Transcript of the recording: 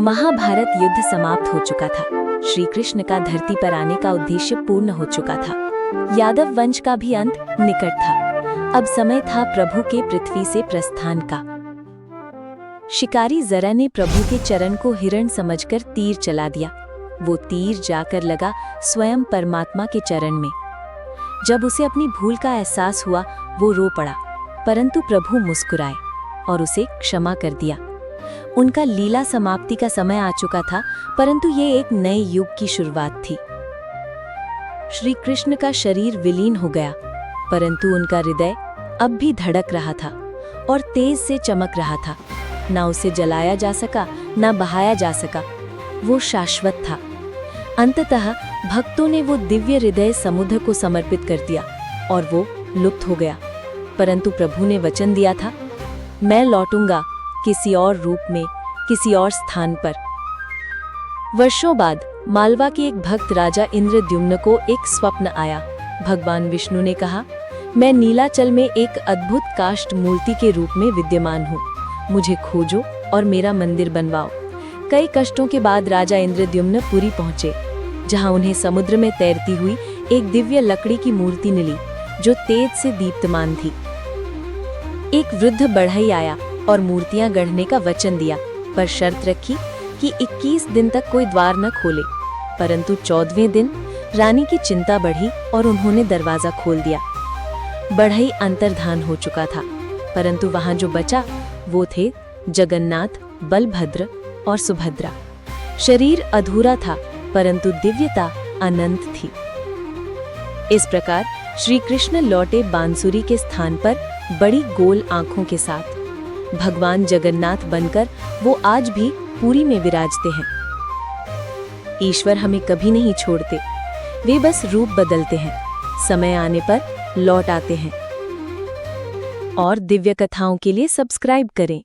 महाभारत युद्ध समाप्त हो चुका था। श्री कृष्ण का धरती पर आने का उद्देश्य पूर्ण हो चुका था। यादव वंश का भी अंत निकट था। अब समय था प्रभु के पृथ्वी से प्रस्थान का। शिकारी जरा ने प्रभु के चरण को हिरण समझकर तीर चला दिया। वो तीर जाकर लगा स्वयं परमात्मा के चरण में। जब उसे अपनी भूल का एहसास हुआ, वो रो पड़ा, परंतु प्रभु मुस्कुराए और उसे क्षमा कर दिया। उनका लीला समाप्ति का समय आ चुका था, परंतु ये एक नए युग की शुरुआत थी। श्री कृष्ण का शरीर विलीन हो गया, परंतु उनका हृदय अब भी धड़क रहा था और तेज से चमक रहा था। ना उसे जलाया जा सका, ना बहाया जा सका। वो शाश्वत था। अंततः भक्तों ने वो दिव्य हृदय समुद्र को समर्पित कर दिया और वो लुप्त हो गया। परंतु प्रभु ने वचन दिया था, मैं लौटूंगा किसी और रूप में, किसी और स्थान पर। वर्षों बाद मालवा के एक भक्त राजा इंद्रद्युम्न को एक स्वप्न आया। भगवान विष्णु ने कहा, मैं नीलाचल में एक अद्भुत काष्ठ मूर्ति के रूप में विद्यमान हूँ। मुझे खोजो और मेरा मंदिर बनवाओ। कई कष्टों के बाद राजा इंद्रद्युम्न पुरी पहुंचे, जहां उन्हें समुद्र में तैरती हुई एक दिव्य लकड़ी की मूर्ति मिली, जो तेज से दीप्तमान थी। एक वृद्ध बढ़ई आया और मूर्तियां गढ़ने का वचन दिया, पर शर्त रखी कि 21 दिन तक कोई द्वार न खोले। परंतु 14वें दिन रानी की चिंता बढ़ी और उन्होंने दरवाजा खोल दिया। बढ़ई अंतर्धान हो चुका था, परंतु वहां जो बचा वो थे जगन्नाथ, बलभद्र और सुभद्रा। शरीर अधूरा था, परंतु दिव्यता अनंत थी। इस प्रकार श्री कृष्ण लौटे बांसुरी के स्थान पर बड़ी गोल आंखों के साथ। भगवान जगन्नाथ बनकर वो आज भी पुरी में विराजते हैं। ईश्वर हमें कभी नहीं छोड़ते, वे बस रूप बदलते हैं, समय आने पर लौट आते हैं। और दिव्य कथाओं के लिए सब्सक्राइब करें।